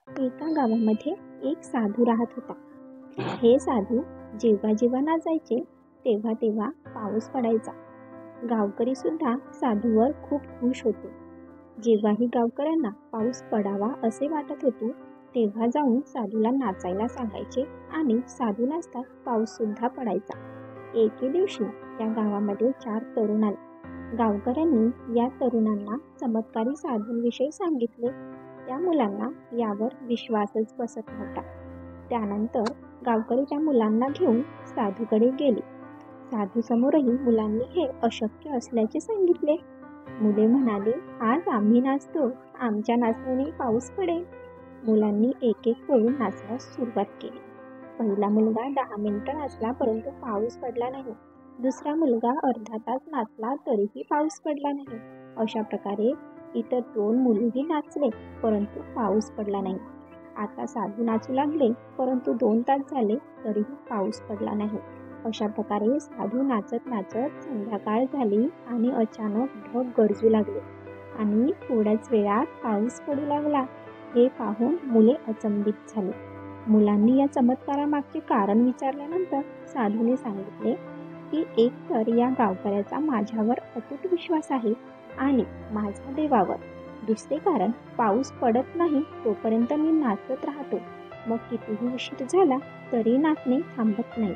एका गावामध्ये एक साधू राहत होता. हे साधू जेव्हा जेव्हा नाचायचे तेव्हा तेव्हा पाऊस पडायचा. गावकरी सुद्धा साधूवर खूप खुश होते. जेव्हाही गावकऱ्यांना पाऊस पडावा असे वाटत होते तेव्हा जाऊन साधूला नाचायला सांगायचे आणि साधू नाचतात पाऊस सुद्धा पडायचा. एके दिवशी त्या गावामध्ये 4 तरुण आले. गावकऱ्यांनी या तरुणांना चमत्कारी साधूंविषयी सांगितले. त्या मुलांना यावर विश्वासच बसत नव्हता. त्यानंतर गावकरी त्या मुलांना घेऊन साधूकडे गेले. साधू समोरही मुलांनी हे अशक्य असल्याचे सांगितले. मुले म्हणाले, आज आम्ही नाचतो, आमच्या नाचण्याने पाऊस पडेल. मुलांनी एक एक करून नाचण्यास सुरुवात केली. पहिला मुलगा 10 मिनिटं नाचला परंतु पाऊस पडला नाही. दुसरा मुलगा अर्धा तास नाचला तरीही पाऊस पडला नाही. अशा प्रकारे इतर 2 मुलेही नाचले परंतु पाऊस पडला नाही. आता साधू नाचू लागले परंतु 2 तास झाले तरीही पाऊस पडला नाही. अशा प्रकारे साधू नाचत नाचत संध्याकाळ झाली आणि अचानक ढग गरजू लागले आणि थोड्याच वेळात पाऊस पडू लागला. हे पाहून मुले अचंबित झाली. मुलांनी या चमत्कारामागचे कारण विचारल्यानंतर साधूने सांगितले की एकतर या गावकऱ्याचा माझ्यावर अतूट विश्वास आहे आणि माझा देवावर. दुसरे कारण, पाऊस पडत नाही तोपर्यंत मी नाचत राहतो. मग कितीही उशीर झाला तरी नाचणे थांबत नाही.